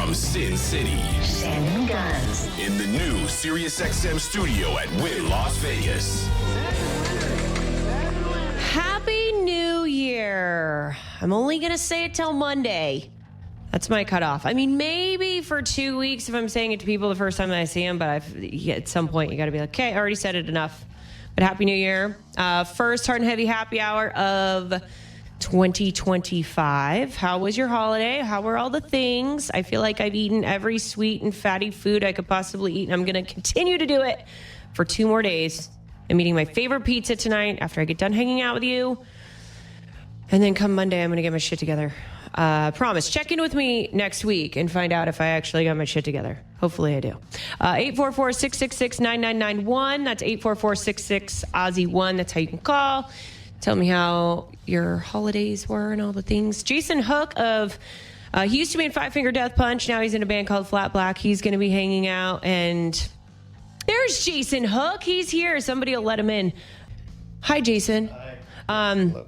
From Sin City, Shannon Gunz. In the new SiriusXM studio at Wynn Las Vegas. Happy New Year. I'm only going to say it till Monday. That's my cutoff. I mean, maybe for 2 weeks if I'm saying it to people the first time that I see them, but at some point you got to be like, okay, I already said it enough. But Happy New Year. First Hard and Heavy happy hour of 2025. How was your holiday? How were all the things? I feel like I've eaten every sweet and fatty food I could possibly eat, and I'm going to continue to do it for 2 more days. I'm eating my favorite pizza tonight after I get done hanging out with you. And then come Monday, I'm going to get my shit together. Promise. Check in with me next week and find out if I actually got my shit together. Hopefully I do. 844-666-9991. That's 844-66-OZZY-1. That's how you can call. Tell me how your holidays were and all the things. Jason Hook he used to be in Five Finger Death Punch. Now he's in a band called Flat Black. He's going to be hanging out. And there's Jason Hook. He's here. Somebody will let him in. Hi, Jason. Hi.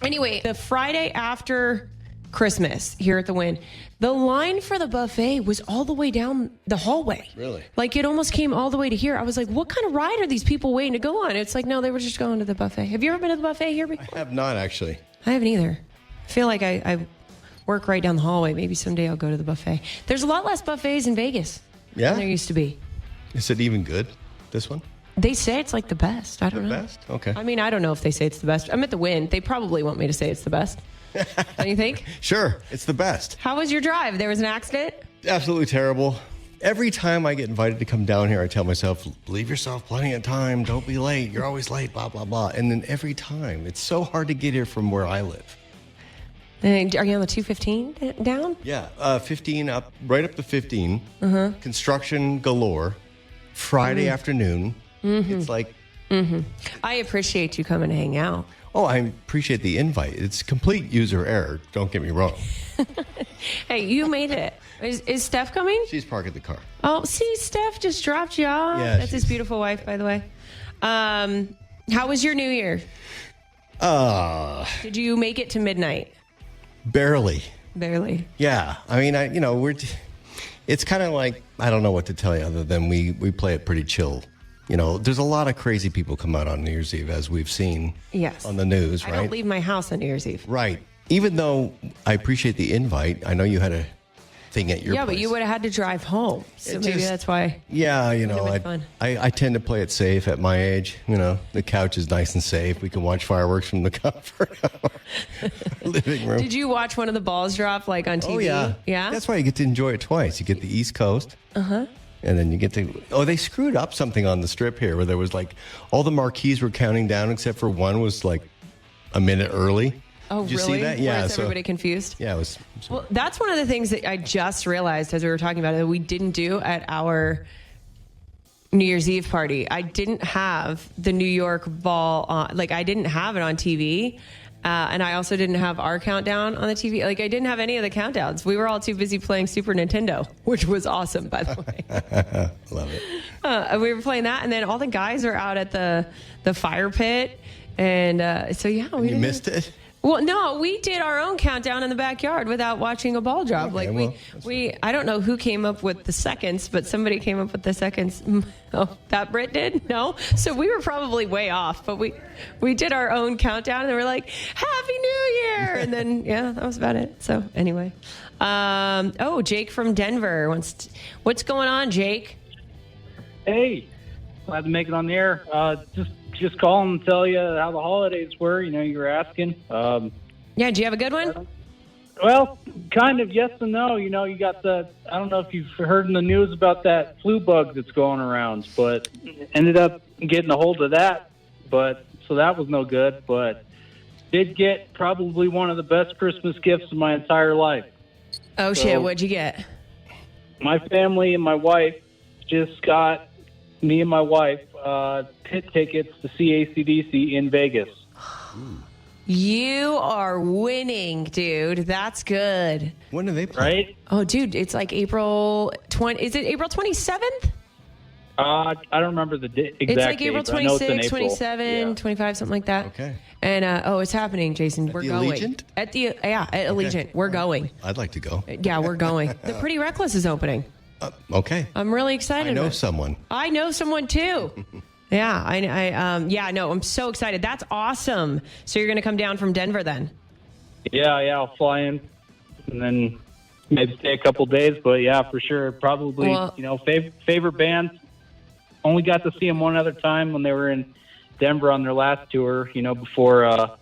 Anyway, the Friday after Christmas here at the Wynn, the line for the buffet was all the way down the hallway. Really? Like it almost came all the way to here. I was like, what kind of ride are these people waiting to go on? It's like, no, they were just going to the buffet. Have you ever been to the buffet here before? I have not, actually. I haven't either. I feel like I work right down the hallway. Maybe someday I'll go to the buffet. There's a lot less buffets in Vegas Yeah? than there used to be. Is it even good, this one? They say it's like the best. I don't know. The best? Okay. I mean, I don't know if they say it's the best. I'm at the Wynn. They probably want me to say it's the best. Don't you think? Sure, it's the best. How was your drive? There was an accident? Absolutely terrible. Every time I get invited to come down here, I tell myself, leave yourself plenty of time. Don't be late. You're always late, blah, blah, blah. And then every time, it's so hard to get here from where I live. And are you on the 215 down? Yeah, 15 up, right up to 15. Uh-huh. Construction galore. Friday afternoon. Mm-hmm. It's like... Mm-hmm. I appreciate you coming to hang out. Oh, I appreciate the invite. It's complete user error. Don't get me wrong. Hey, you made it. Is Steph coming? She's parking the car. Oh, see, Steph just dropped you off. Yeah, that's his beautiful wife, by the way. How was your New Year? Did you make it to midnight? Barely. Barely. Yeah. I mean, it's kind of like, I don't know what to tell you other than we play it pretty chill. You know, there's a lot of crazy people come out on New Year's Eve, as we've seen on the news, right? I don't leave my house on New Year's Eve. Right. Even though I appreciate the invite, I know you had a thing at your place. Yeah, but you would have had to drive home. So maybe that's why. Yeah, you know, I tend to play it safe at my age. You know, the couch is nice and safe. We can watch fireworks from the comfort of our living room. Did you watch one of the balls drop like on TV? Oh, yeah. Yeah? That's why you get to enjoy it twice. You get the East Coast. Uh-huh. And then you get to... Oh, they screwed up something on the strip here where there was like... All the marquees were counting down except for one was like a minute early. Oh, Did you really? see that? Yeah. Was everybody confused? Yeah, it was... Well, that's one of the things that I just realized as we were talking about it that we didn't do at our New Year's Eve party. I didn't have the New York ball on... Like, I didn't have it on TV. And I also didn't have our countdown on the TV. Like, I didn't have any of the countdowns. We were all too busy playing Super Nintendo, which was awesome, by the way. Love it. We were playing that, and then all the guys are out at the fire pit. And so, yeah. You missed it? Well, no, we did our own countdown in the backyard without watching a ball drop. Okay, like we I don't know who came up with the seconds, but somebody came up with the seconds. Oh, that Brit did? No. So we were probably way off, but we did our own countdown and we're like, Happy New Year. And then, yeah, that was about it. So anyway. Jake from Denver what's going on, Jake? Hey, glad to make it on the air. Just calling and tell you how the holidays were. You know, you were asking. Yeah, do you have a good one? Well, kind of yes and no. You know, you got I don't know if you've heard in the news about that flu bug that's going around, but ended up getting a hold of that. So that was no good, but did get probably one of the best Christmas gifts of my entire life. Oh, shit. What'd you get? My family and my wife just got me and my wife pit tickets to see ACDC in Vegas. You are winning, dude. That's good. When do they play? Right? Oh, dude, it's like April 20. Is it April 27th? I don't remember the exact It's like date, April but I know it's in 26, April. 27, 25, something like that. Okay. And it's happening, Jason. We're the going Allegiant? at Allegiant. We're going. I'd like to go. Yeah, we're going. The Pretty Reckless is opening. Okay. I'm really excited. I know someone. I know someone too. Yeah, I'm so excited. That's awesome. So you're going to come down from Denver then? Yeah, I'll fly in and then maybe stay a couple days. But yeah, for sure, probably. Favorite band. Only got to see them one other time when they were in Denver on their last tour. Before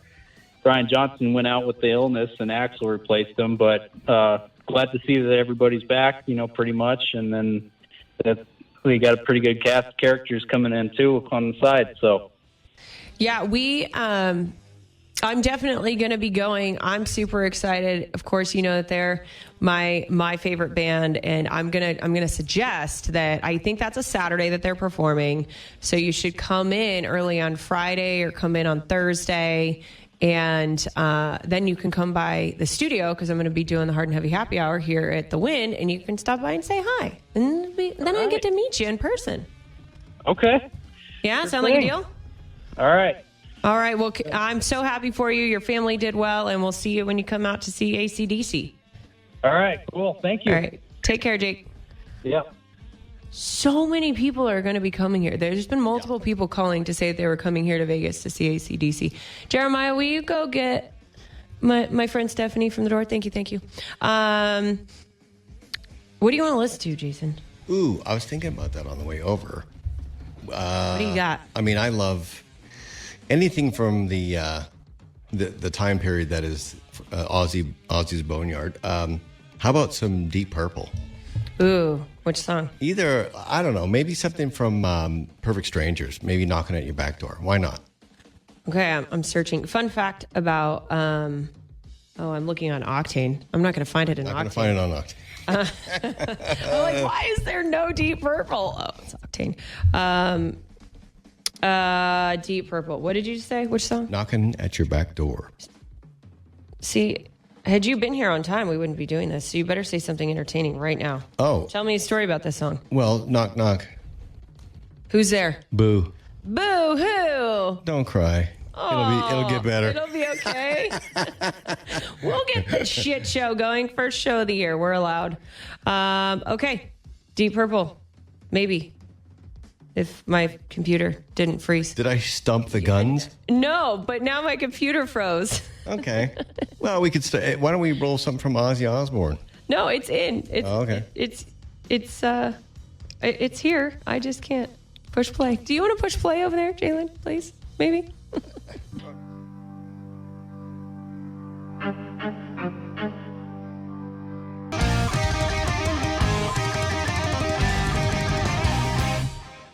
Brian Johnson went out with the illness and Axl replaced them. But glad to see that everybody's back. Pretty much, and then we got a pretty good cast of characters coming in too on the side. So yeah, I'm definitely going to be going. I'm super excited. Of course, you know that they're my favorite band, and I'm gonna suggest that I think that's a Saturday that they're performing. So you should come in early on Friday or come in on Thursday, and then you can come by the studio because I'm going to be doing the Hard and Heavy Happy Hour here at the Wynn, and you can stop by and say hi, and then I get to meet you in person. Okay. Yeah, sound like a deal? All right. All right. Well, I'm so happy for you. Your family did well, and we'll see you when you come out to see ACDC. All right. Cool. Thank you. All right. Take care, Jake. Yep. So many people are going to be coming here. There's been multiple people calling to say they were coming here to Vegas to see ACDC. Jeremiah, will you go get my friend Stephanie from the door? Thank you. What do you want to listen to, Jason? Ooh, I was thinking about that on the way over. What do you got? I mean, I love anything from the time period that is Ozzy's Boneyard. How about some Deep Purple? Ooh, which song? Either, I don't know, maybe something from Perfect Strangers. Maybe Knocking at Your Back Door. Why not? Okay, I'm searching. Fun fact about, I'm looking on Octane. I'm not going to find it in Octane. Not going to find it on Octane. I'm like, why is there no Deep Purple? Oh, it's Octane. Deep Purple. What did you say? Which song? Knocking at Your Back Door. See, had you been here on time, we wouldn't be doing this. So you better say something entertaining right now. Oh. Tell me a story about this song. Well, knock, knock. Who's there? Boo. Boo hoo. Don't cry. It'll get better. It'll be okay. We'll get the shit show going. First show of the year. We're allowed. Okay. Deep Purple. Maybe. If my computer didn't freeze. Did I stump the guns? No, but now my computer froze. Okay. Well, we could why don't we roll something from Ozzy Osbourne? No, it's in. Okay. It's here. I just can't push play. Do you want to push play over there, Jalen, please? Maybe?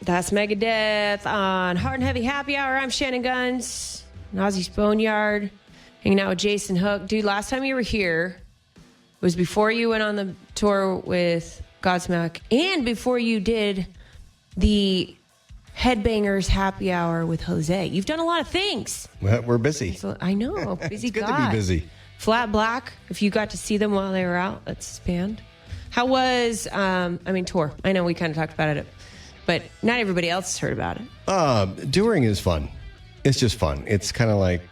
That's Megadeth on Hard and Heavy Happy Hour. I'm Shannon Gunz, Ozzy's Boneyard, hanging out with Jason Hook. Dude, last time you were here was before you went on the tour with Godsmack and before you did the Headbangers Happy Hour with Jose. You've done a lot of things. Well, we're busy. So, I know. Busy It's good guy. to be busy. Flat Black, if you got to see them while they were out, that's his band. How was, tour? I know we kind of talked about it, but not everybody else has heard about it. Touring is fun. It's just fun. It's kind of like,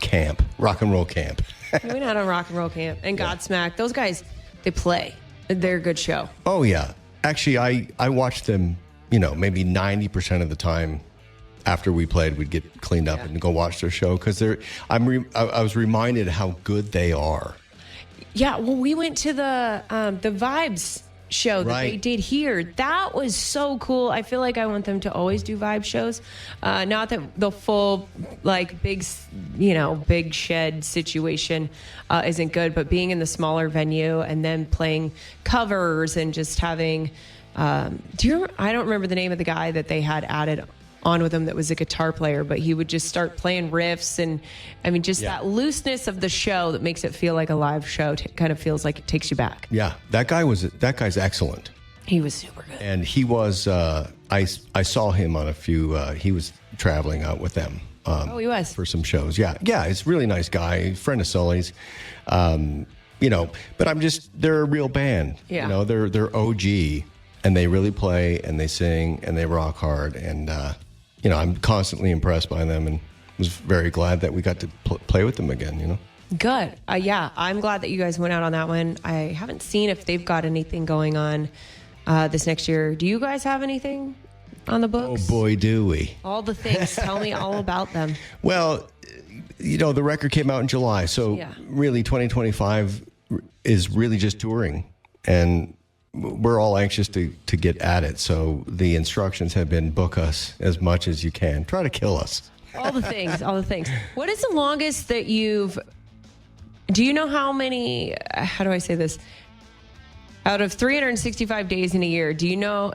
camp, rock and roll camp. We went out on Rock and Roll Camp and Godsmack. Those guys, they play. They're a good show. Oh, yeah. Actually, I watched them, maybe 90% of the time after we played, we'd get cleaned up and go watch their show because I was reminded how good they are. Yeah, well, we went to the Vibes show that they did here. That was so cool. I feel like I want them to always do Vibe shows. Not that the full, big shed situation isn't good, but being in the smaller venue and then playing covers and just having... I don't remember the name of the guy that they had added on with him that was a guitar player, but he would just start playing riffs and that looseness of the show that makes it feel like a live show. Kind of feels like it takes you back. Yeah, that guy's excellent. He was super good. And he was, I saw him on a few, he was traveling out with them. He was. For some shows. Yeah, he's a really nice guy, friend of Sully's. But they're a real band. Yeah. They're OG and they really play and they sing and they rock hard. And, I'm constantly impressed by them. And was very glad that we got to play with them again, you know? Good. Yeah, I'm glad that you guys went out on that one. I haven't seen if they've got anything going on this next year. Do you guys have anything on the books? Oh, boy, do we. All the things. Tell me all about them. Well, you know, the record came out in July, so really 2025 is really just touring. And we're all anxious to get at it. So the instructions have been book us as much as you can. Try to kill us. All the things, all the things. What is the longest that do you know how many, how do I say this? Out of 365 days in a year, do you know,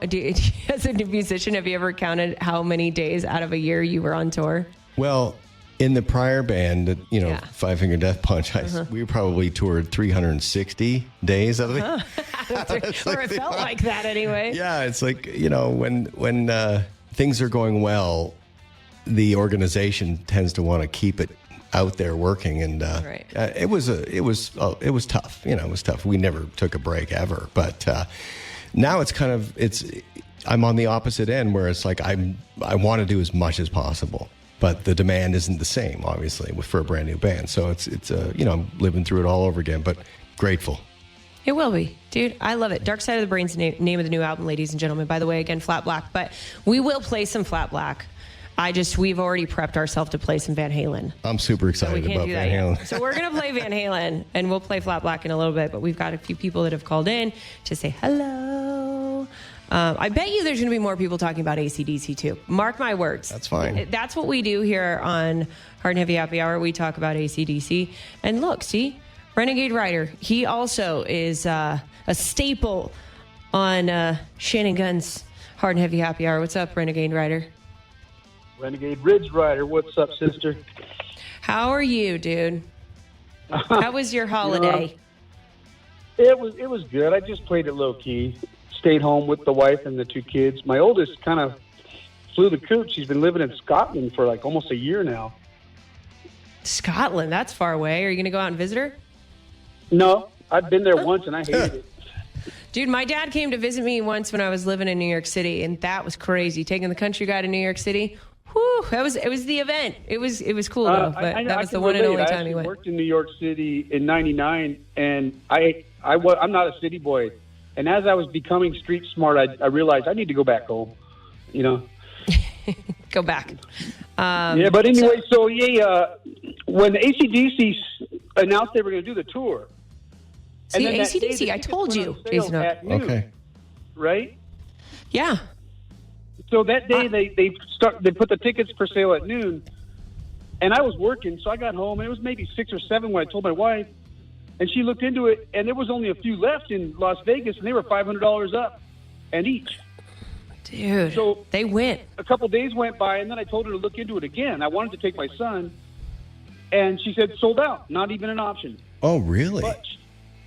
as a musician, have you ever counted how many days out of a year you were on tour? Well, in the prior band, you know, Five Finger Death Punch, we probably toured 360 days out of it. Or it felt like that anyway. Yeah, it's like, you know, when things are going well, the organization tends to want to keep it out there working, and it was tough. You know, it was tough. We never took a break ever, but now it's kind of I'm on the opposite end where it's like I want to do as much as possible, but the demand isn't the same, obviously, for a brand new band. So it's you know, I'm living through it all over again, but grateful. It will be. Dude, I love it. Dark Side of the Brain's the name of the new album, ladies and gentlemen. By the way, again, Flat Black, but we will play some Flat Black. We've already prepped ourselves to play some Van Halen. I'm super excited about Van Halen. So we're going to play Van Halen, and we'll play Flat Black in a little bit, but we've got a few people that have called in to say hello. I bet you there's going to be more people talking about ACDC too. Mark my words. That's fine. That's what we do here on Hard and Heavy Happy Hour. We talk about ACDC. And look, see, Renegade Rider, he also is a staple on Shannon Gunz Hard and Heavy Happy Hour. What's up, Renegade Rider? Renegade Ridge Rider, what's up, sister? How are you, dude? How was your holiday? It was good. I just played it low key. Stayed home with the wife and the two kids. My oldest kind of flew the coop. She's been living in Scotland for like almost a year now. Scotland, that's far away. Are you going to go out and visit her? No, I've been there once and I hated it. Dude, my dad came to visit me once when I was living in New York City, and that was crazy. Taking the country guy to New York City. Whew, it was the event. It was cool though, but that was the one and only time he went. I worked in New York City in '99, and I'm not a city boy. And as I was becoming street smart, I realized I need to go back home. You know, go back. Yeah, but anyway, when ACDC announced they were going to do the tour, see, ACDC, I told you, Jason. Okay, right? Yeah. So that day they put the tickets for sale at noon, and I was working, so I got home and it was maybe 6 or 7 when I told my wife, and she looked into it, and there was only a few left in Las Vegas, and they were $500 up, and each. Dude, so they went. A couple days went by, and then I told her to look into it again. I wanted to take my son, and she said sold out, not even an option. Oh, really?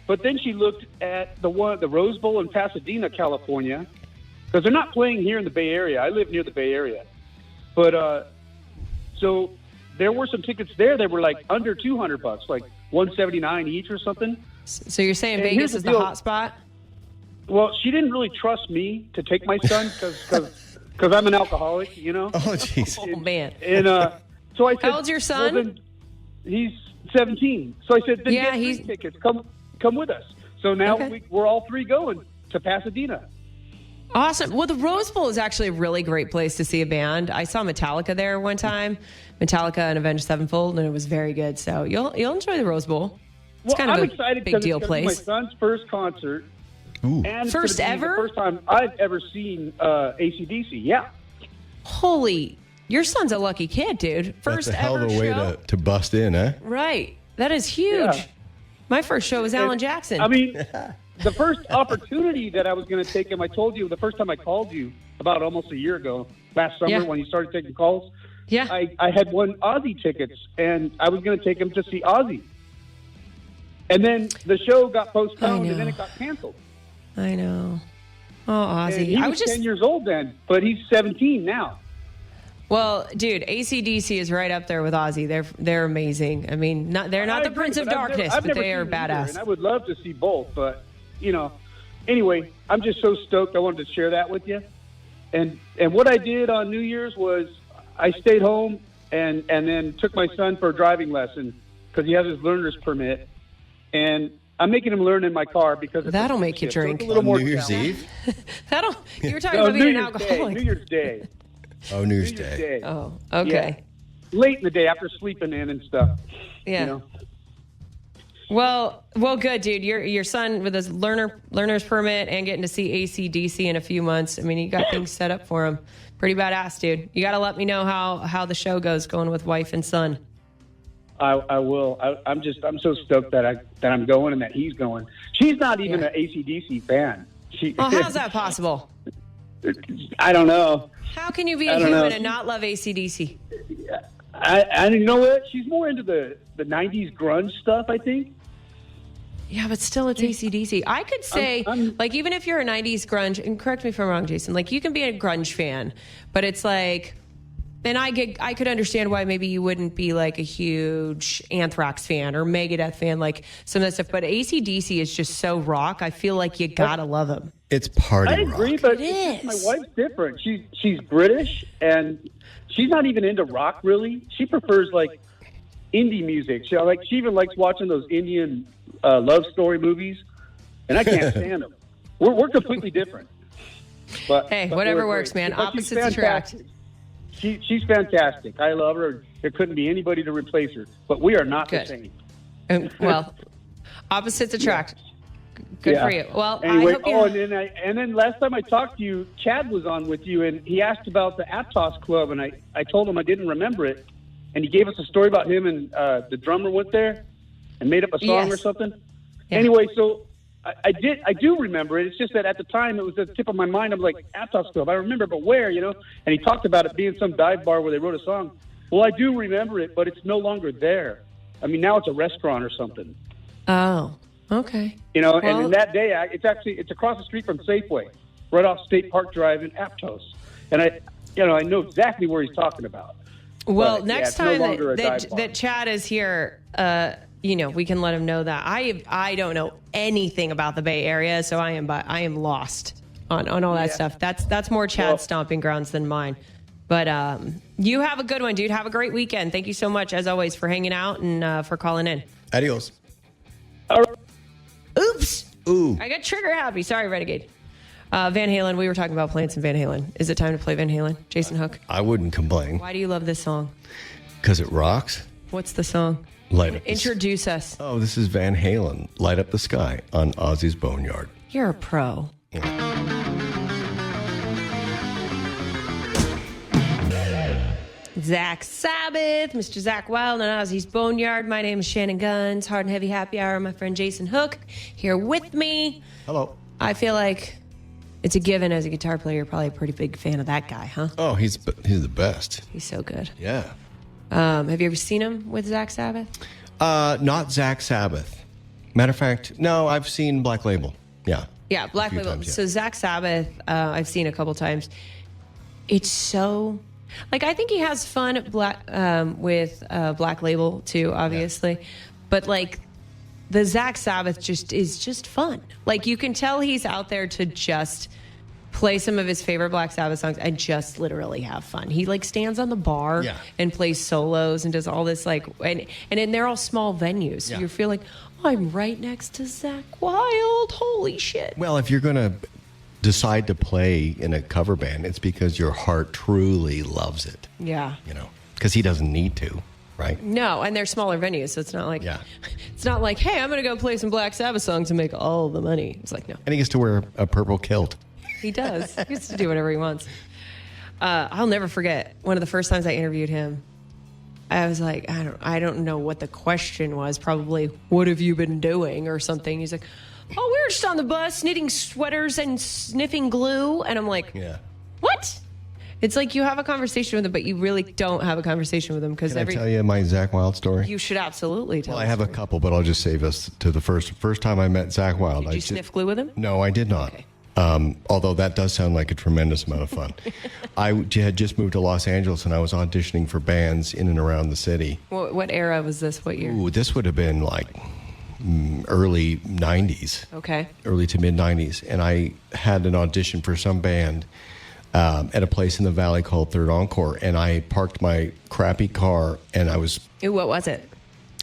But then she looked at the Rose Bowl in Pasadena, California. Because they're not playing here in the Bay Area. I live near the Bay Area. But, so there were some tickets there that were like under $200, like $179 each or something. So you're saying Vegas is the hot spot? Well, she didn't really trust me to take my son because I'm an alcoholic, you know? Oh, jeez. Oh, man. And so I said... How old's your son? Well, he's 17. So I said, then get these tickets. Come with us. So now we're all three going to Pasadena. Awesome. Well, the Rose Bowl is actually a really great place to see a band. I saw Metallica there one time, Metallica and Avenged Sevenfold, and it was very good. So you'll enjoy the Rose Bowl. It's kind of a big deal place. It's my son's first concert. Ooh. And first ever? The first time I've ever seen ACDC, yeah. Holy, your son's a lucky kid, dude. First That's a hell ever of a way show. to bust in, eh? Right. That is huge. Yeah. My first show was Alan Jackson. I mean... The first opportunity that I was going to take him, I told you the first time I called you about almost a year ago, last summer when you started taking calls. Yeah. I had won Ozzy tickets, and I was going to take him to see Ozzy. And then the show got postponed, and then it got canceled. I know. Oh, Ozzy. And he was 10 years old then, but he's 17 now. Well, dude, AC/DC is right up there with Ozzy. They're amazing. I mean, they're not the Prince of Darkness, but they are badass. And I would love to see both, but... You know, anyway, I'm just so stoked. I wanted to share that with you. And what I did on New Year's was I stayed home and then took my son for a driving lesson because he has his learner's permit. And I'm making him learn in my car because it's That'll make you drink. So a little more New Year's Eve? You were talking about being an alcoholic. New Year's Day. Oh, New Year's Day. Oh, okay. Yeah. Late in the day after sleeping in and stuff. Yeah. You know? Well, good, dude. Your son with his learner's permit and getting to see ACDC in a few months. I mean, you got things set up for him. Pretty badass, dude. You got to let me know how the show goes going with wife and son. I will. I'm so stoked that I'm going and that he's going. She's not even an ACDC fan. How's that possible? I don't know. How can you be a human and not love ACDC? I you know what? She's more into the 90s grunge stuff, I think. Yeah, but still, it's AC/DC. I could say, like, even if you're a 90s grunge, and correct me if I'm wrong, Jason, like, you can be a grunge fan, but it's like, and I could understand why maybe you wouldn't be, like, a huge Anthrax fan or Megadeth fan, like, some of that stuff, but AC/DC is just so rock, I feel like you gotta love them. It's party rock. I agree, but It is. my wife's different. She's British, and she's not even into rock, really. She prefers, like, indie music. She even likes watching those Indian love story movies, and I can't stand them. We're completely different. But whatever we're works, great. man. But she's Opposites attract. fantastic. She's fantastic. I love her. There couldn't be anybody to replace her. But we are not Good. the same. Well, opposites attract. Good Yeah. for you. Well, Anyway, I hope you... and then last time I talked to you, Chad was on with you, and he asked about the Aptos Club, and I told him I didn't remember it, and he gave us a story about him and the drummer went there and made up a song Yes. or something. Yeah. Anyway, so I do remember it. It's just that at the time it was at the tip of my mind. I'm like, Aptos Club, I remember, but where, you know? And he talked about it being some dive bar where they wrote a song. Well, I do remember it, but it's no longer there. I mean, now it's a restaurant or something. Oh, okay. You know, Well- and in that day, it's across the street from Safeway, right off State Park Drive in Aptos. And I know exactly where he's talking about. Well, But, next it's no time longer a dive bar. that Chad is here, we can let him know that. I don't know anything about the Bay Area, so I am lost on all that stuff. That's more Chad's stomping grounds than mine. But you have a good one, dude. Have a great weekend. Thank you so much, as always, for hanging out and for calling in. Adios. All right. Oops. Ooh. I got trigger happy. Sorry, Renegade. Van Halen. We were talking about playing some Van Halen. Is it time to play Van Halen? Jason Hook. I wouldn't complain Why do you love this song? because it rocks. What's the song? Light up. Introduce us. Oh, this is Van Halen. Light Up the Sky on Ozzy's Boneyard. You're a pro. Zach Sabbath, Mr. Zach Wylde on Ozzy's Boneyard. My name is Shannon Gunz. Hard and Heavy Happy Hour. My friend Jason Hook here with me. Hello. I feel like it's a given as a guitar player. You're probably a pretty big fan of that guy, huh? Oh, he's the best. He's so good. Yeah. Have you ever seen him with Zach Sabbath? Not Zach Sabbath. Matter of fact, no, I've seen Black Label. Yeah. Yeah, Black few Label. times, yeah. So Zach Sabbath, I've seen a couple times. It's so, like, I think he has fun with Black Label too, obviously, but like the Zach Sabbath is just fun. Like, you can tell he's out there to just play some of his favorite Black Sabbath songs and just literally have fun. He like stands on the bar and plays solos and does all this and they're all small venues. So you feel like, oh, I'm right next to Zach Wylde. Holy shit. Well, if you're going to decide to play in a cover band, it's because your heart truly loves it. Yeah. You know, because he doesn't need to, right? No, and they're smaller venues, so it's not like it's not like, hey, I'm going to go play some Black Sabbath songs and make all the money. It's like, no. And he gets to wear a purple kilt. He does. He gets to do whatever he wants. I'll never forget one of the first times I interviewed him. I was like, I don't know what the question was. Probably, what have you been doing or something? He's like, oh, we were just on the bus knitting sweaters and sniffing glue. And I'm like, what? It's like you have a conversation with him, but you really don't have a conversation with him because Can I tell you my Zach Wylde story? You should absolutely tell. Well, I have a couple, but I'll just save us to the first time I met Zach Wylde. Did you sniff glue with him? No, I did not. Okay. Although that does sound like a tremendous amount of fun. I had just moved to Los Angeles and I was auditioning for bands in and around the city. What era was this? What year? Ooh, this would have been like early 90s. Okay. Early to mid 90s. And I had an audition for some band at a place in the valley called Third Encore, and I parked my crappy car, and I was Ooh, what was it?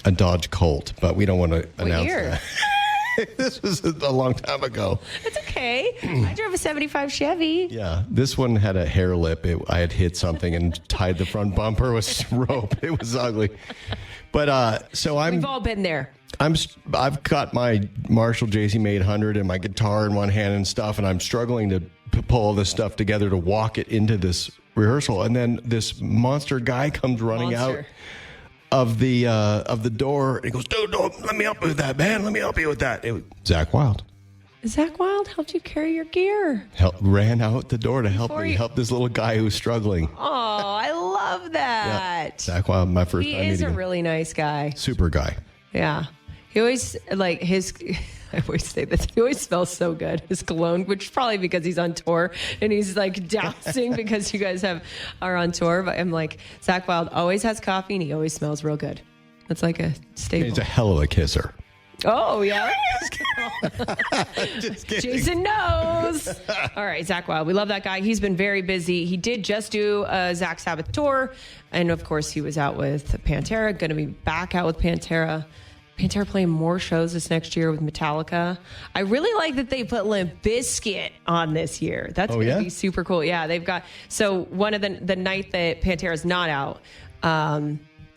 a Dodge Colt, but we don't want to announce year? that. This was a long time ago. It's okay. I drove a 75 Chevy. Yeah, this one had a hair lip. I had hit something and tied the front bumper with rope. It was ugly. But so We've all been there. I've got my Marshall JCM 800 and my guitar in one hand and stuff, and I'm struggling to pull all this stuff together to walk it into this rehearsal. And then this monster guy comes running out of the door, and he goes, "Dude, let me help you with that, man. Let me help you with that." It was Zach Wylde. Zach Wylde helped you carry your gear. Ran out the door to help help this little guy who's struggling. Oh, I love that. Yeah. Zach Wylde, my first time meeting him. He is a really nice guy. Super guy. Yeah. He always, like, I always say this, he always smells so good. His cologne, which is probably because he's on tour and he's like dousing because you guys are on tour. But I'm like, Zach Wylde always has coffee and he always smells real good. That's like a staple. He's a hell of a kisser. Oh, yeah. Just kidding. Jason knows. All right, Zach Wylde. We love that guy. He's been very busy. He did just do a Zach Sabbath tour. And of course, he was out with Pantera, going to be back out with Pantera. Pantera playing more shows this next year with Metallica. I really like that they put Limp Bizkit on this year. That's going to be super cool. Yeah, they've got, so one of the night that Pantera's not out,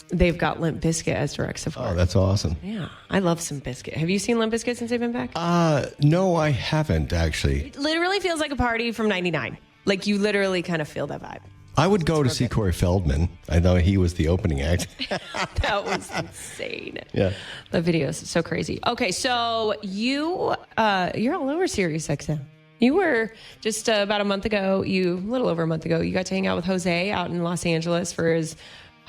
they've got Limp Bizkit as direct support. Oh, that's awesome. Yeah, I love some Bizkit. Have you seen Limp Bizkit since they've been back? No, I haven't actually. It literally feels like a party from '99. Like you literally kind of feel that vibe. I would go to see Corey Feldman. I know he was the opening act. That was insane. Yeah. The video is so crazy. Okay, so you're all over SiriusXM. You were just about a little over a month ago, you got to hang out with Jose out in Los Angeles for his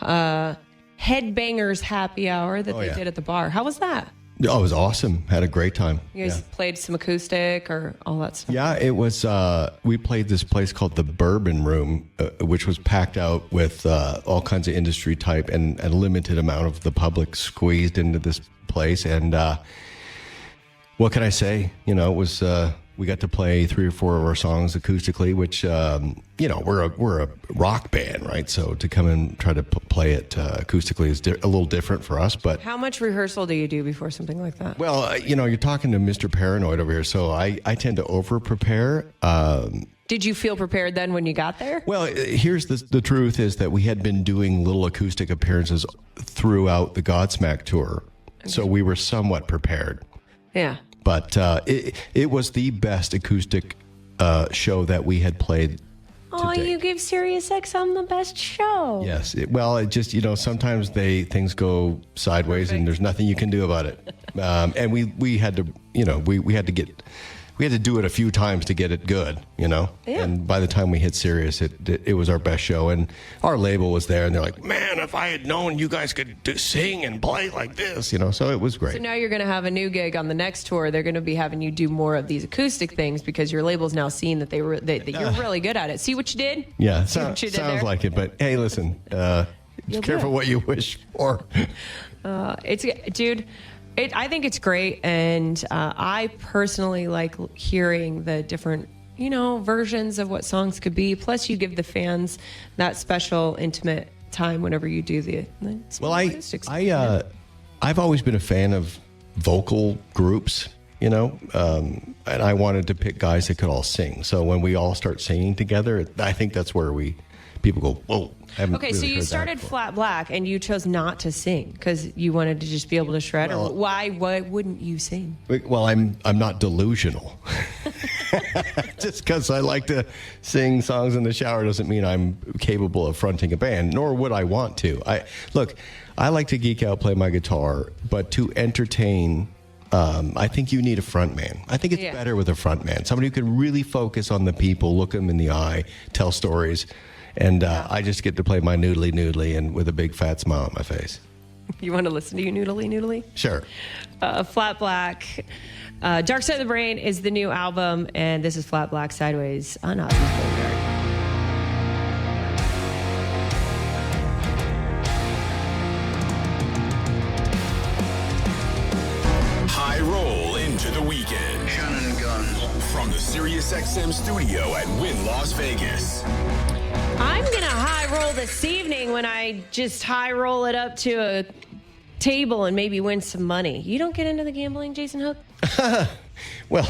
Headbangers happy hour that they did at the bar. How was that? Oh, it was awesome. Had a great time. You guys played some acoustic or all that stuff? Yeah, it was, we played this place called the Bourbon Room, which was packed out with all kinds of industry type and a limited amount of the public squeezed into this place. And what can I say? You know, it was, we got to play 3 or 4 of our songs acoustically, which, you know, we're a rock band, right? So to come and try to play it acoustically is a little different for us. But how much rehearsal do you do before something like that? Well, you know, you're talking to Mr. Paranoid over here, so I tend to over-prepare. Did you feel prepared then when you got there? Well, here's the truth is that we had been doing little acoustic appearances throughout the Godsmack tour, so we were somewhat prepared. Yeah. But it was the best acoustic show that we had played. Oh, you gave SiriusXM the best show. Yes. It just, you know, sometimes things go sideways and there's nothing you can do about it. And we had to, you know, we had to do it a few times to get it good, you know? Yeah. And by the time we hit Sirius, it was our best show. And our label was there and they're like, man, if I had known you guys could sing and play like this, you know? So it was great. So now you're going to have a new gig on the next tour. They're going to be having you do more of these acoustic things because your label's now seeing that that you're really good at it. See what you did? Yeah, what you did sounds there? like it. But hey, listen, be careful what you wish for. I think it's great, and I personally like hearing the different, you know, versions of what songs could be. Plus, you give the fans that special, intimate time whenever you do the Well, acoustics. I've always been a fan of vocal groups, you know, and I wanted to pick guys that could all sing. So when we all start singing together, I think that's where people go, whoa. Okay, so you started Flat Black and you chose not to sing because you wanted to just be able to shred. Or why wouldn't you sing? Well, I'm not delusional. Just because I like to sing songs in the shower doesn't mean I'm capable of fronting a band, nor would I want to. I like to geek out, play my guitar, but to entertain, I think you need a front man. I think it's better with a front man, somebody who can really focus on the people, look them in the eye, tell stories. And I just get to play my noodly and with a big fat smile on my face. You want to listen to you noodly? Sure. Flat Black. Dark Side of the Brain is the new album, and this is Flat Black Sideways on Ozzy's Boneyard. High roll into the weekend. Shannon Gunz. From the SiriusXM studio at Wynn Las Vegas. I'm going to high roll this evening when I just high roll it up to a table and maybe win some money. You don't get into the gambling, Jason Hook? Well,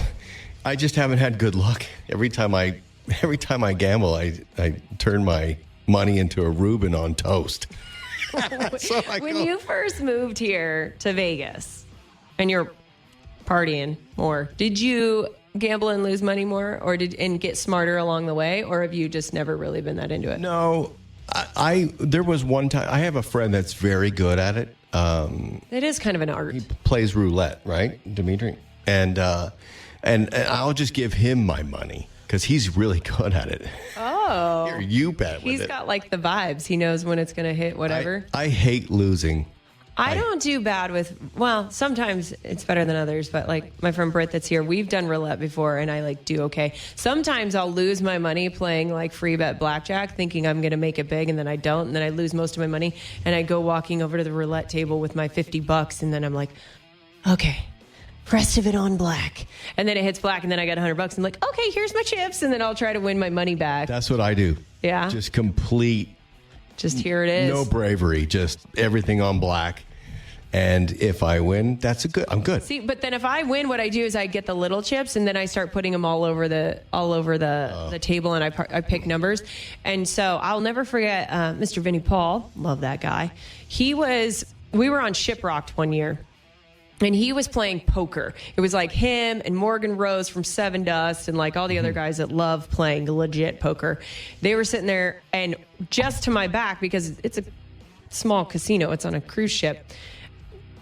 I just haven't had good luck. Every time I gamble, I turn my money into a Reuben on toast. So When you first moved here to Vegas and you're partying more, did you gamble and lose money more and get smarter along the way, or have you just never really been that into it? No, there was one time, I have a friend that's very good at it. It is kind of an art. He plays roulette, right, Dimitri? And I'll just give him my money because he's really good at it. Oh. Here, you bet with He's it. got like the vibes. He knows when it's going to hit whatever. I hate losing. I don't do bad with, well, sometimes it's better than others, but like my friend Britt that's here, we've done roulette before and I like do okay. Sometimes I'll lose my money playing like free bet blackjack thinking I'm going to make it big and then I don't. And then I lose most of my money and I go walking over to the roulette table with my $50 and then I'm like, okay, rest of it on black. And then it hits black and then I got $100 and like, okay, here's my chips. And then I'll try to win my money back. That's what I do. Yeah. Just complete. Just here it is. No bravery. Just everything on black. And if I win, I'm good. See, but then if I win, what I do is I get the little chips and then I start putting them all over the table and I pick numbers. And so I'll never forget Mr. Vinnie Paul. Love that guy. We were on ShipRocked one year. And he was playing poker. It was like him and Morgan Rose from Seven Dust and like all the other guys that love playing legit poker. They were sitting there and just to my back, because it's a small casino, it's on a cruise ship,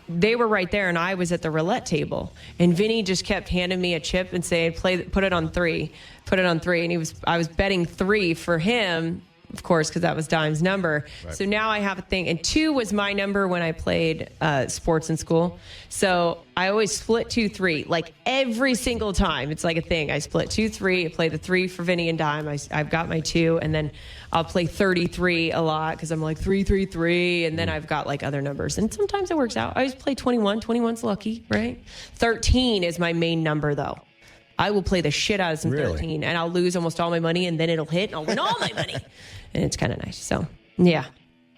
they were right there and I was at the roulette table. And Vinny just kept handing me a chip and saying, put it on three. And I was betting 3 for him, of course, because that was Dime's number. Right. So now I have a thing. And 2 was my number when I played sports in school. So I always split 2-3, like every single time. It's like a thing. I split 2-3. I play the 3 for Vinny and Dime. I've got my 2. And then I'll play 33 a lot because I'm like 3-3-3. And then I've got like other numbers. And sometimes it works out. I always play 21. 21's lucky, right? 13 is my main number, though. I will play the shit out of some 13 and I'll lose almost all my money and then it'll hit and I'll win all my money. And it's kind of nice. So, yeah.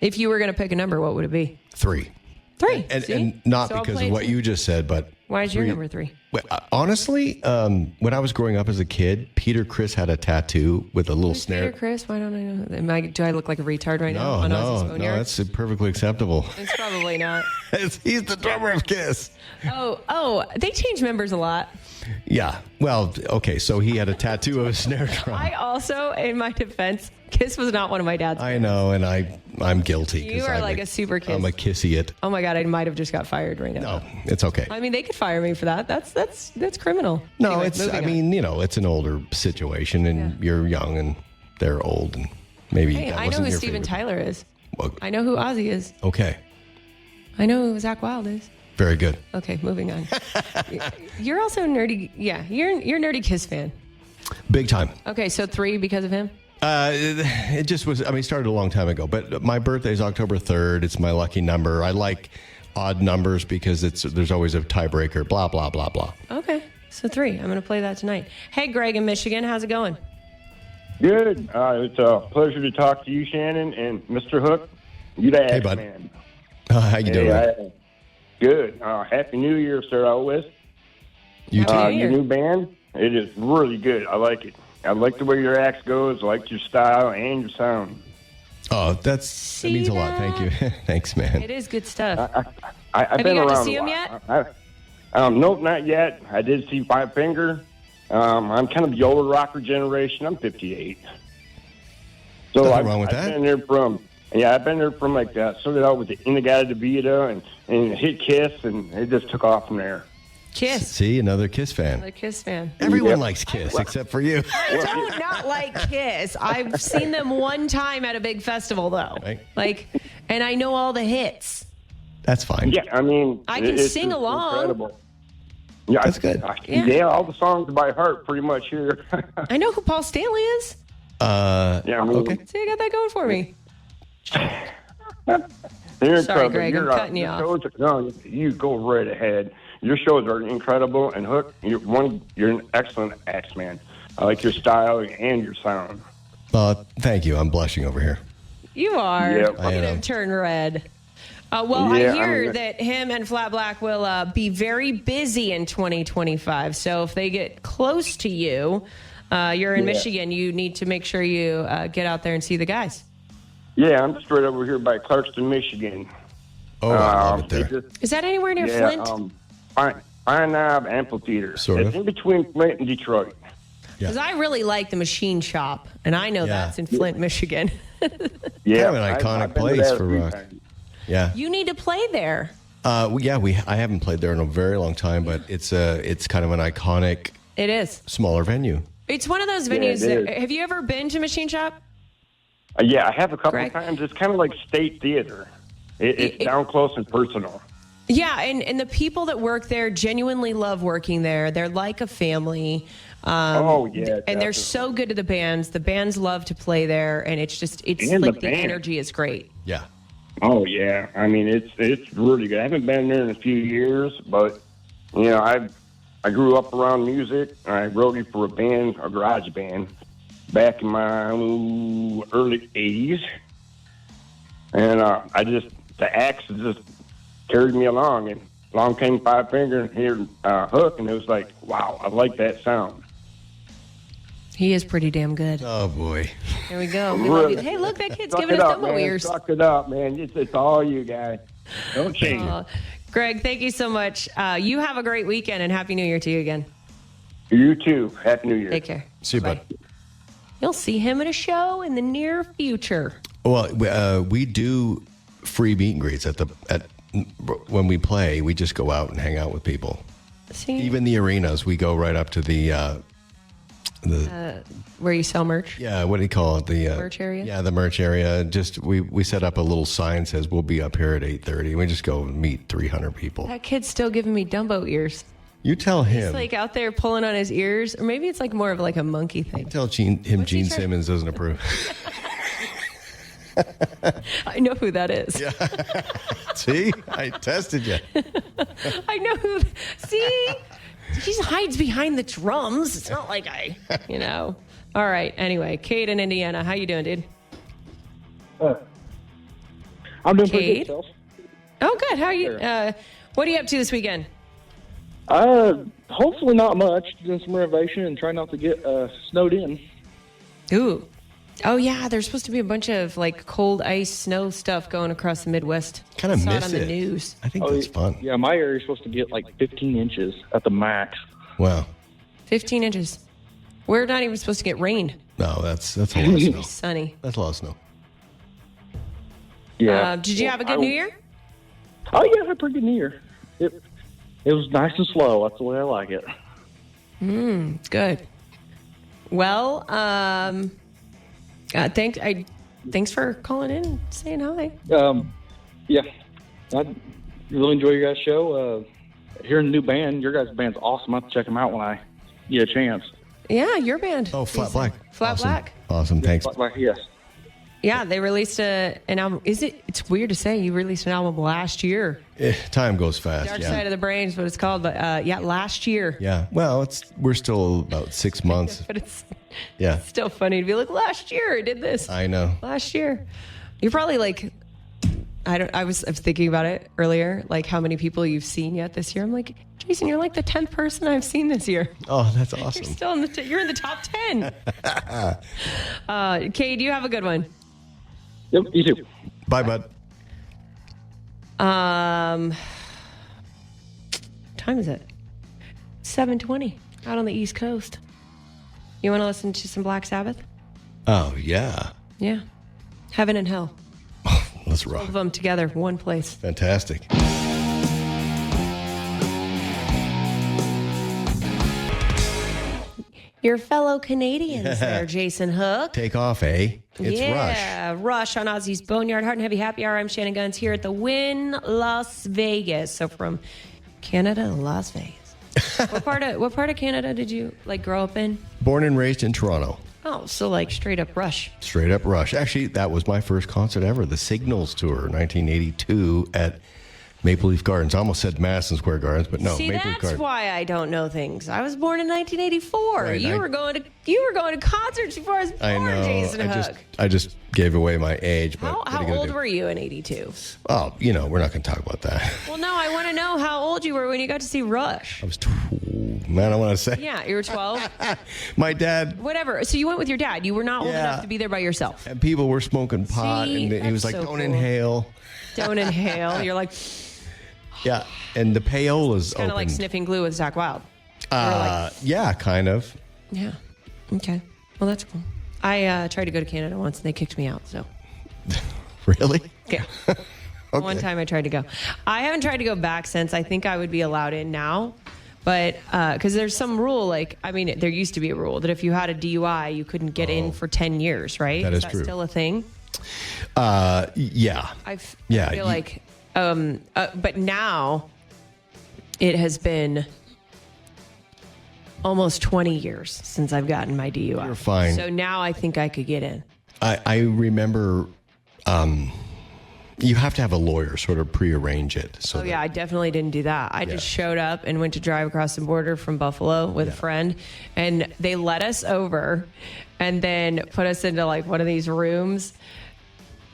If you were going to pick a number, what would it be? 3. 3. And not so because of what you just said, but... Why is your number 3? Well, honestly, when I was growing up as a kid, Peter Criss had a tattoo with a little snare. Peter Criss? Why don't I know? Do I look like a retard right now? No, that's perfectly acceptable. It's probably not. He's the drummer of Kiss. Oh, they change members a lot. Yeah. Well, okay, so he had a tattoo of a snare drum. I also, in my defense, Kiss was not one of my dad's I know, and I'm guilty. You are like a super Kiss. I'm a Kiss-iot. Oh my God, I might have just got fired right now. No, it's okay. I mean, they could fire me for that. That's criminal. No, anyway, it's an older situation, and you're young, and they're old, and maybe Hey, that I know wasn't who your Steven favorite. Tyler is. Well, I know who Ozzy is. okay. I know who Zach Wylde is. Very good. Okay, moving on. You're also nerdy. Yeah, you're a nerdy Kiss fan. Big time. Okay, so 3 because of him? It just was, it started a long time ago, but my birthday is October 3rd. It's my lucky number. I like odd numbers because there's always a tiebreaker, blah, blah, blah, blah. Okay, so 3. I'm going to play that tonight. Hey, Greg in Michigan, how's it going? Good. It's a pleasure to talk to you, Shannon, and Mr. Hook. You the Hey, bud. man. How you doing? Good. Happy New Year, start out with. You too. Happy New Year. Your new band, it is really good. I like it. I like the way your act goes. I like your style and your sound. Oh, that means a lot. Thank you. Thanks, man. It is good stuff. I've Have been you got to around see a him lot. yet? Nope, not yet. I did see Five Finger. I'm kind of the older rocker generation. I'm 58. So Nothing wrong with I've that. been there I've been there from like started out with the Inagata DeVita and hit Kiss, and it just took off from there. Kiss. See, another Kiss fan. Another Kiss fan. Everyone Yep. likes Kiss except for you. I do not like Kiss. I've seen them one time at a big festival, though. Right. And I know all the hits. That's fine. Yeah, I mean, I can it's sing just along. Incredible. Yeah, That's good. Yeah. All the songs by heart, pretty much here. I know who Paul Stanley is. Yeah, I mean, okay. See, I got that going for me. They're Sorry, incredible. Greg, I'm cutting you off. No, you go right ahead. your shows are incredible. And Hook, you're an excellent act, man. I like your style and your sound. Thank you. I'm blushing over here. You are. Yeah, Look at him turn red. Well, I hear that him and Flat Black will be very busy in 2025. So if they get close to you, you're in Michigan, you need to make sure you get out there and see the guys. Yeah, I'm straight over here by Clarkston, Michigan. Oh, I love it there. Is that anywhere near Flint? Pine Knob Amphitheater. Sort It's of. in between Flint and Detroit. Because I really like the Machine Shop, and I know that's in Flint, Michigan. Yeah, Kind of an iconic I've been to place that for a few rock. times. Yeah. You need to play there. I haven't played there in a very long time, but it's kind of an iconic It is. smaller venue. It's one of those venues. it is. Have you ever been to Machine Shop? Yeah, I have a couple Greg? of times. It's kind of like state theater. It's down close and personal. Yeah, and the people that work there genuinely love working there. They're like a family. And they're so good to the bands. The bands love to play there, and it's And like the the band. energy is great. Yeah. Oh yeah, I mean it's really good. I haven't been there in a few years, but I grew up around music. I wrote for a band, a garage band, back in my early '80s, and the axe just carried me along, and along came Five Finger and here Hook, and it was like, wow, I like that sound. He is pretty damn good. Oh boy. There we go. We love you. Hey, look, that kid's giving us demo ears. Suck it up, man. It's all you guys. Don't change it. Greg, thank you so much. You have a great weekend, and Happy New Year to you again. You too. Happy New Year. Take care. See you, bud. You'll see him at a show in the near future. Well, we do free meet and greets when we play. We just go out and hang out with people. See? Even the arenas, we go right up to the Where you sell merch? yeah, what do you call it? The Merch area? Yeah, the merch area. Just we set up a little sign that says we'll be up here at 8:30. We just go meet 300 people. That kid's still giving me Dumbo ears. You tell him. He's like out there pulling on his ears, or maybe it's like more of like a monkey thing. Tell Gene Simmons doesn't approve. I know who that is. Yeah. See, I tested you. I know who. See, he hides behind the drums. It's not like All right. Anyway, Cade in Indiana, how you doing, dude? I'm doing pretty Cade? good, self. Oh, good. How are you? What are you up to this weekend? Hopefully not much. Doing some renovation and trying not to get snowed in. Ooh. Oh, yeah. There's supposed to be a bunch of like cold ice snow stuff going across the Midwest. Kind of Saw miss it on it. the news. I think that's fun. Yeah, my area's supposed to get like 15 inches at the max. Wow. 15 inches. We're not even supposed to get rain. No, that's a lot of snow. Sunny. That's a lot of snow. Yeah. Did you have a good New Year? Oh yeah, I had a pretty good New Year. It was nice and slow. That's the way I like it. Good. Well, thanks for calling in and saying hi. Yeah, I really enjoy your guys' show. Hearing a new band, your guys' band's awesome. I have to check them out when I get a chance. Yeah, your band. Oh, Flat Black. Flat Awesome. Black. Awesome. Thanks. Yes. Yeah, they released an album. It's weird to say you released an album last year. Time goes fast. Dark yeah. Side of the Brain is what it's called. But last year. Yeah. Well, we're still about 6 months. But it's Yeah. still funny to be like, last year I did this. I know. Last year. You're probably like, I was thinking about it earlier, like how many people you've seen yet this year. I'm like, Jason, you're like the 10th person I've seen this year. Oh, that's You're awesome. still you're in the top 10. Cade, you have a good one. Yep, you too. Bye, bud. Time is it? 7:20 out on the East Coast. You want to listen to some Black Sabbath? Oh, yeah. Yeah. Heaven and Hell. Let's Both rock. of them together, one place. Fantastic. Your fellow Canadians there, Jason Hook. Take off, eh? It's Rush. Yeah, Rush on Ozzy's Boneyard Heart and Heavy Happy Hour. I'm Shannon Gunz here at the Wynn Las Vegas. So from Canada to Las Vegas. What part of Canada did you grow up in? Born and raised in Toronto. Oh, so straight up Rush. Straight up Rush. Actually, that was my first concert ever. The Signals Tour, 1982 at Maple Leaf Gardens. I almost said Madison Square Gardens, but no, See, Maple Leaf that's Gardens. why I don't know things. I was born in 1984. Right, you were going to concerts before I was born, I know. Jason Hook. I just gave away my age. But How old were you in 82? Oh, we're not going to talk about that. Well, no, I want to know how old you were when you got to see Rush. I was man, I want to say. Yeah, you were 12. My dad. Whatever. So you went with your dad. You were not old enough to be there by yourself. And people were smoking pot, See, and he was that's like, so "Don't cool. inhale." Don't inhale. You're like Yeah, and the payolas kind of like opened. sniffing glue with Zach Wylde. Yeah, kind of. Yeah. Okay. Well, that's cool. I tried to go to Canada once and they kicked me out. So. Really? Yeah. Okay. One time I tried to go. I haven't tried to go back since. I think I would be allowed in now. But because there's some rule, there used to be a rule that if you had a DUI, you couldn't get in for 10 years, right? That is true. Still a thing? Yeah. I feel like, but now it has been almost 20 years since I've gotten my DUI. You're fine. So now I think I could get in. I remember you have to have a lawyer sort of prearrange it. So Yeah, I definitely didn't do that. I just showed up and went to drive across the border from Buffalo with a friend, and they let us over and then put us into like one of these rooms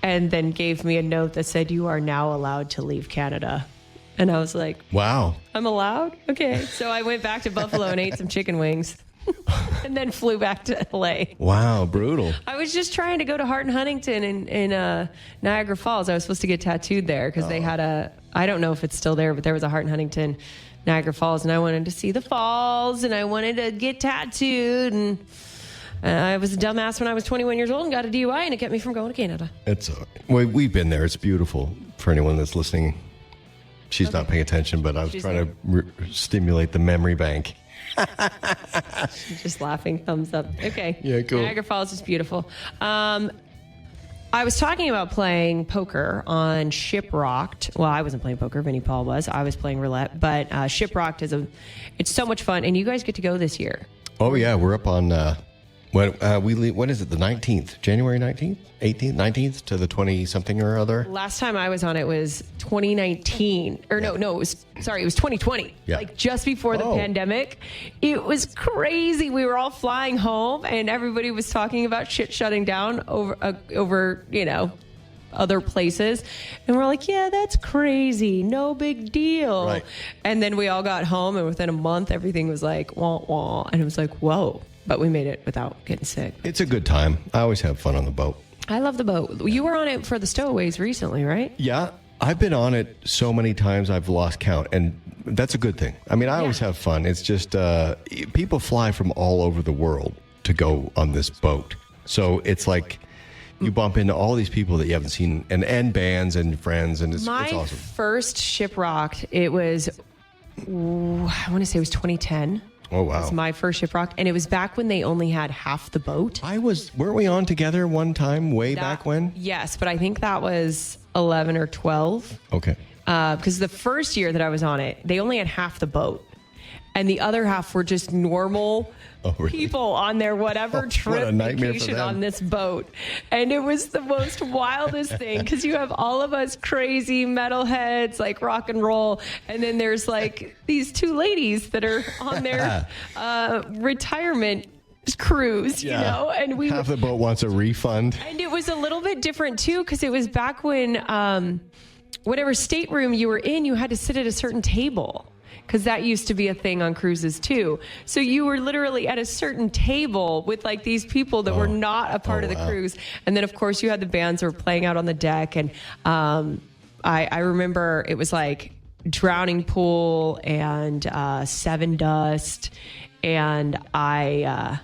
and then gave me a note that said, "You are now allowed to leave Canada." And I was like, wow. I'm allowed? Okay. So I went back to Buffalo and ate some chicken wings and then flew back to LA. Wow, brutal. I was just trying to go to Hart and Huntington in Niagara Falls. I was supposed to get tattooed there because they had I don't know if it's still there, but there was a Hart and Huntington Niagara Falls, and I wanted to see the falls, and I wanted to get tattooed, and I was a dumbass when I was 21 years old and got a DUI, and it kept me from going to Canada. We've been there. It's beautiful for anyone that's listening. She's not paying attention, but I was trying to stimulate the memory bank. Just laughing, thumbs up. Okay. Yeah, cool. Niagara Falls is beautiful. I was talking about playing poker on ShipRocked. Well, I wasn't playing poker. Vinnie Paul was. I was playing roulette. But ShipRocked it's so much fun, and you guys get to go this year. Oh yeah, we're up on we leave. What is it? The 19th, January 19th, 18th, 19th to the 20-something or other. Last time I was on it was 2019, or no, it was 2020. Yeah. Like just before the pandemic. It was crazy. We were all flying home, and everybody was talking about shit shutting down over other places, and we're like, yeah, that's crazy, no big deal. Right. And then we all got home, and within a month, everything was like wah wah, and it was like, whoa. But we made it without getting sick. It's a good time. I always have fun on the boat. I love the boat. You were on it for the Stowaways recently, right? Yeah, I've been on it so many times I've lost count, and that's a good thing. I mean, I always have fun. It's just people fly from all over the world to go on this boat. So it's like you bump into all these people that you haven't seen, and bands and friends, and it's awesome. My first ShipRocked, it was, I want to say it was 2010. Oh, wow. It was my first ShipRocked, and it was back when they only had half the boat. Weren't we on together one time back when? Yes, but I think that was 11 or 12. Okay. Because the first year that I was on it, they only had half the boat. And the other half were just normal people on their whatever trip vacation on this boat. And it was the most wildest thing because you have all of us crazy metalheads like rock and roll. And then there's like these two ladies that are on their retirement cruise, and half the boat wants a refund. And it was a little bit different too because it was back when whatever stateroom you were in, you had to sit at a certain table. Because that used to be a thing on cruises too. So you were literally at a certain table with like these people that were not a part of the cruise. And then of course you had the bands that were playing out on the deck. And I remember it was like Drowning Pool and Seven Dust. And I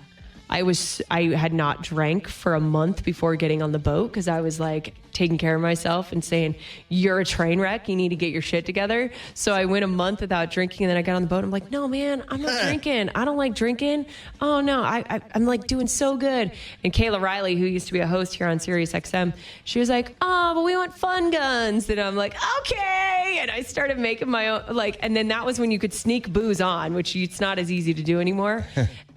had not drank for a month before getting on the boat because I was like taking care of myself and saying, you're a train wreck. You need to get your shit together. So I went a month without drinking, and then I got on the boat. I'm like, no, man, I'm not drinking. I don't like drinking. Oh, no, I'm like doing so good. And Kayla Riley, who used to be a host here on SiriusXM, she was like, oh, but we want fun guns. And I'm like, okay. And I started making my own, and then that was when you could sneak booze on, which it's not as easy to do anymore.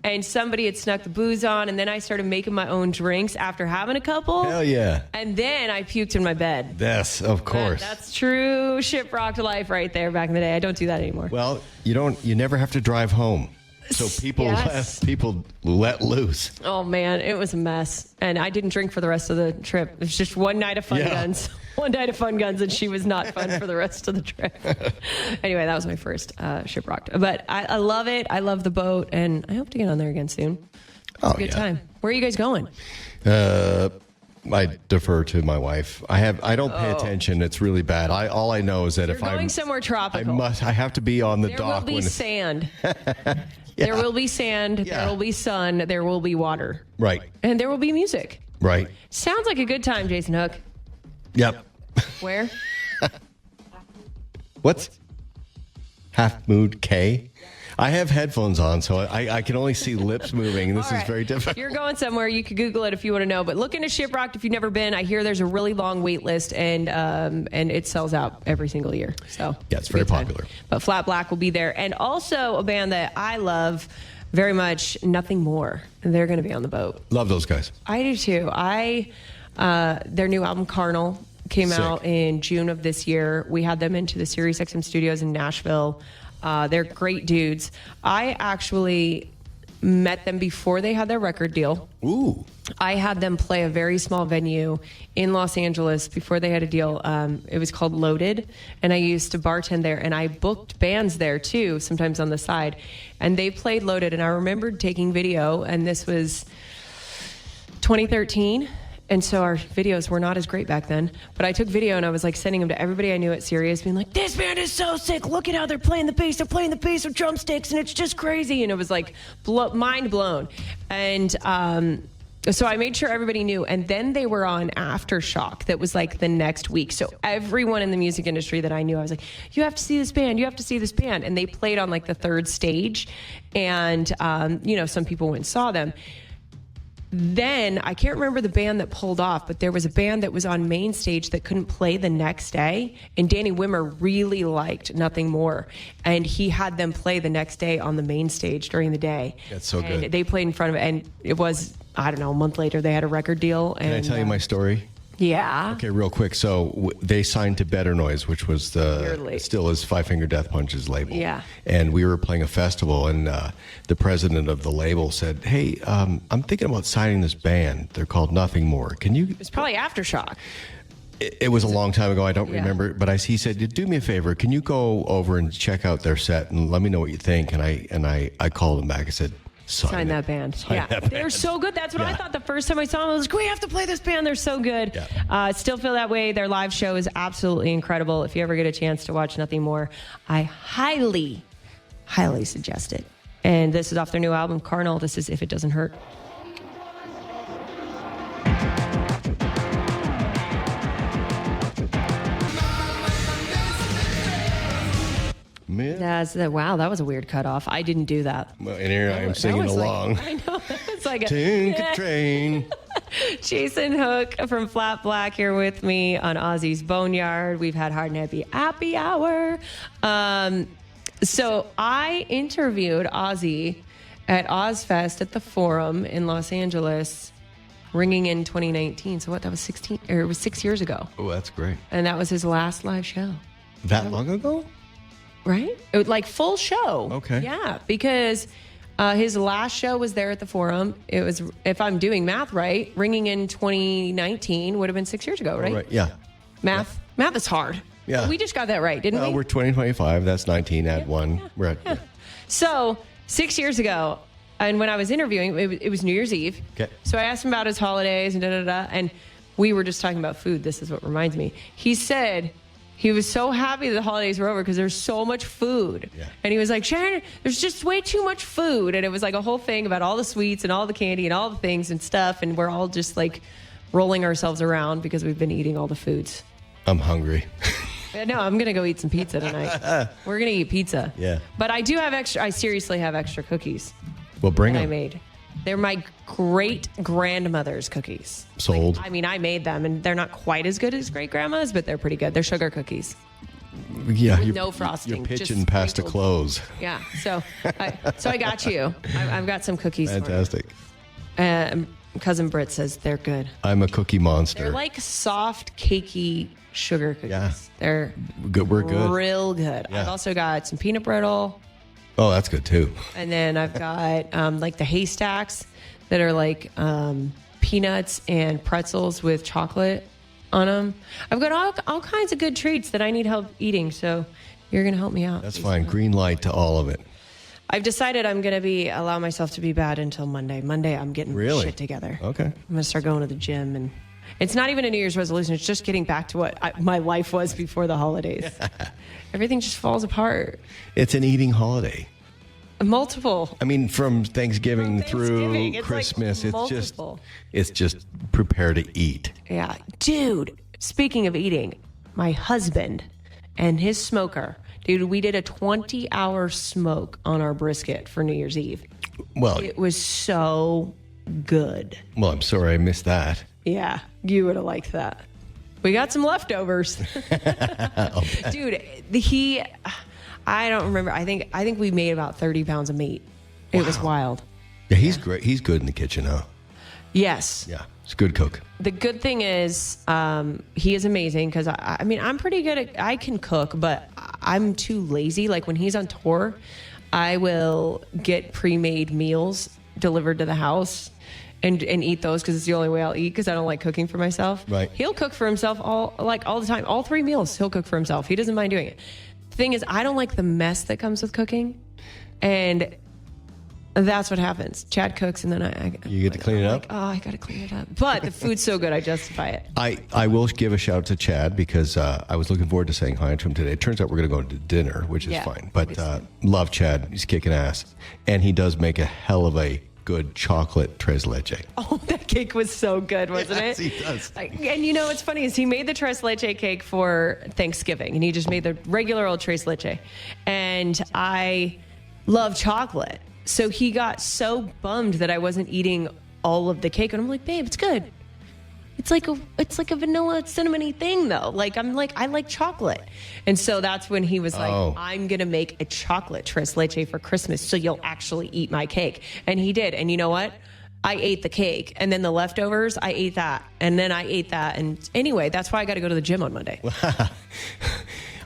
And somebody had snuck the booze on, and then I started making my own drinks after having a couple. Hell yeah. And then I puked in my bed. Yes, of course. That's true ShipRocked life right there back in the day. I don't do that anymore. Well, you never have to drive home. So people let loose. Oh, man, it was a mess. And I didn't drink for the rest of the trip. It was just one night of fun guns. One night of fun guns, and she was not fun for the rest of the trip. Anyway, that was my first ShipRocked. But I love it. I love the boat, and I hope to get on there again soon. It's a good time. Where are you guys going? I defer to my wife. I don't pay attention. It's really bad. All I know is that You're going somewhere tropical. I have to be on the dock. There will be sand. Yeah. There will be sand. Yeah. There will be sun. There will be water. Right. And there will be music. Right. Sounds like a good time, Jason Hook. Yep. Where? What's Half Mood K? I have headphones on, so I can only see lips moving. This is very difficult. You're going somewhere. You could Google it if you want to know. But look into ShipRocked if you've never been. I hear there's a really long wait list, and it sells out every single year. So yeah, it's very popular. But Flat Black will be there. And also a band that I love very much, Nothing More. They're going to be on the boat. Love those guys. I do too. Their new album, Carnal, came out in June of this year. We had them into the SiriusXM studios in Nashville. They're great dudes. I actually met them before they had their record deal. Ooh. I had them play a very small venue in Los Angeles before they had a deal. It was called Loaded, and I used to bartend there, and I booked bands there too, sometimes on the side. And they played Loaded, and I remembered taking video, and this was 2013. And so our videos were not as great back then. But I took video and I was like sending them to everybody I knew at Sirius, being like, this band is so sick. Look at how they're playing the bass. They're playing the bass with drumsticks, and it's just crazy. And it was like mind blown. And so I made sure everybody knew. And then they were on Aftershock that was like the next week. So everyone in the music industry that I knew, I was like, you have to see this band. You have to see this band. And they played on like the third stage. And, some people went and saw them. Then, I can't remember the band that pulled off, but there was a band that was on main stage that couldn't play the next day. And Danny Wimmer really liked Nothing More. And he had them play the next day on the main stage during the day. That's so good. They played in front of it. And it was, I don't know, a month later, they had a record deal. Can I tell you my story? Yeah. Okay, real quick. So they signed to Better Noise, which was still is Five Finger Death Punch's label. Yeah. And we were playing a festival, and the president of the label said, "Hey, I'm thinking about signing this band. They're called Nothing More. Can you?" It's probably Aftershock. It was a long time ago. I don't remember, but he said, "Do me a favor. Can you go over and check out their set and let me know what you think?" And I called him back. I said, Sign that band. Sign that band. They're so good. That's what I thought the first time I saw them. I was like, we have to play this band. They're so good. Yeah. Still feel that way. Their live show is absolutely incredible. If you ever get a chance to watch Nothing More, I highly, highly suggest it. And this is off their new album, Carnal. This is If It Doesn't Hurt. Wow, that was a weird cutoff. I didn't do that. Well, and here I am singing along. I know. It's like a train. Jason Hook from Flat Black here with me on Ozzy's Boneyard. We've had Hard and Heavy Happy Hour. So I interviewed Ozzy at Ozfest at the Forum in Los Angeles, ringing in 2019. So that was it was 6 years ago. Oh, that's great. And that was his last live show. That long ago? Right? It was like full show. Okay. Yeah, because his last show was there at the Forum. It was, if I'm doing math right, ringing in 2019 would have been 6 years ago, right? Right. Yeah. Math is hard. Yeah. We just got that right, didn't we? We're 2025. That's 19. Add one. Yeah. We're at, So 6 years ago, and when I was interviewing, it was New Year's Eve. Okay. So I asked him about his holidays and and we were just talking about food. This is what reminds me. He said he was so happy that the holidays were over because there's so much food. Yeah. And he was like, Shannon, there's just way too much food. And it was like a whole thing about all the sweets and all the candy and all the things and stuff. And we're all just like rolling ourselves around because we've been eating all the foods. I'm hungry. No, I'm going to go eat some pizza tonight. We're going to eat pizza. Yeah. But I do have I seriously have extra cookies. Well, bring them. I made. They're my great-grandmother's cookies. Sold. I mean, I made them, and they're not quite as good as great-grandma's, but they're pretty good. They're sugar cookies. Yeah. With no frosting. You're pitching past a close. Yeah. So I got you. I've got some cookies. Fantastic. For you. cousin Britt says they're good. I'm a cookie monster. They're like soft, cakey sugar cookies. Yeah. They're good. We're good. Real good. Yeah. I've also got some peanut brittle. Oh, that's good too. And then I've got like the haystacks that are like peanuts and pretzels with chocolate on them. I've got all kinds of good treats that I need help eating. So you're going to help me out. That's fine. Green light to all of it. I've decided I'm going to allow myself to be bad until Monday. Monday, I'm getting shit together. Okay. I'm going to start going to the gym, and it's not even a New Year's resolution. It's just getting back to what my life was before the holidays. Everything just falls apart. It's an eating holiday. Multiple. I mean, from Thanksgiving through it's Christmas, like it's just prepare to eat. Yeah. Dude, speaking of eating, my husband and his smoker, dude, we did a 20-hour smoke on our brisket for New Year's Eve. Well, It was so good. well, I'm sorry I missed that. Yeah, you would have liked that. We got some leftovers. Dude, I don't remember. I think we made about 30 pounds of meat. It was wild. Yeah, he's great. He's good in the kitchen, huh? Yes. Yeah, he's a good cook. The good thing is he is amazing because, I mean, I'm pretty good at, I can cook, but I'm too lazy. Like when he's on tour, I will get pre-made meals delivered to the house and eat those because it's the only way I'll eat because I don't like cooking for myself. Right. He'll cook for himself all the time. All 3 meals he'll cook for himself. He doesn't mind doing it. The thing is, I don't like the mess that comes with cooking, and that's what happens. Chad cooks, and then You get to clean it up? like, oh, I got to clean it up. But the food's so good, I justify it. I will give a shout out to Chad because I was looking forward to saying hi to him today. It turns out we're going to go to dinner, which is fine. But love Chad. He's kicking ass. And he does make a hell of a good chocolate tres leche. Oh, that cake was so good, wasn't Yes, it? he does. And you know what's funny is he made the tres leche cake for Thanksgiving, and he just made the regular old tres leche. And I love chocolate. So he got so bummed that I wasn't eating all of the cake. And I'm like, babe, it's good. It's like a vanilla cinnamony thing though. Like I like chocolate. And so that's when he was like, I'm going to make a chocolate tres leche for Christmas so you'll actually eat my cake. And he did. And you know what? I ate the cake, and then the leftovers, I ate that. And then I ate that. And anyway, that's why I got to go to the gym on Monday.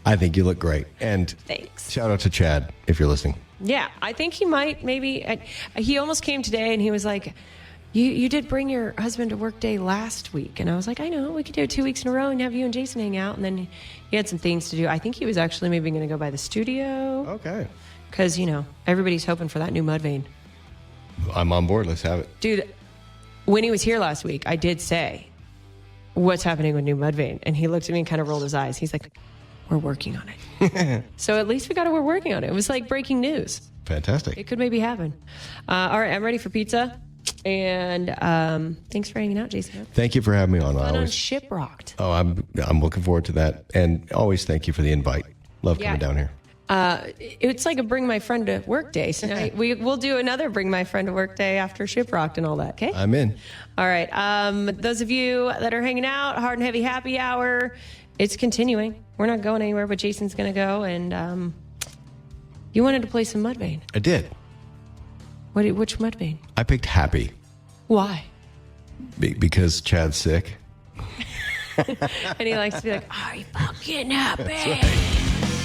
I think you look great. And thanks. Shout out to Chad if you're listening. Yeah, I think he might maybe. He almost came today, and he was like, You did bring your husband to work day last week. And I was like, I know, we could do it 2 weeks in a row and have you and Jason hang out. And then he had some things to do. I think he was actually maybe going to go by the studio. Okay. Because, everybody's hoping for that new Mudvayne. I'm on board. Let's have it. Dude, when he was here last week, I did say, what's happening with new Mudvayne? And he looked at me and kind of rolled his eyes. He's like, we're working on it. So at least we're working on it. It was like breaking news. Fantastic. It could maybe happen. All right, I'm ready for pizza. And thanks for hanging out, Jason. Thank you for having me on. Fun on ShipRocked. Oh, I'm looking forward to that. And always thank you for the invite. Love coming down here. It's like a bring my friend to work day. So we'll do another bring my friend to work day after ShipRocked and all that. Okay. I'm in. All right. Those of you that are hanging out, Hard and Heavy Happy Hour, it's continuing. We're not going anywhere, but Jason's going to go. And you wanted to play some Mudvayne. I did. Which Mudvayne? I picked Happy. Why? Because Chad's sick. And he likes to be like, are you fucking happy? That's right.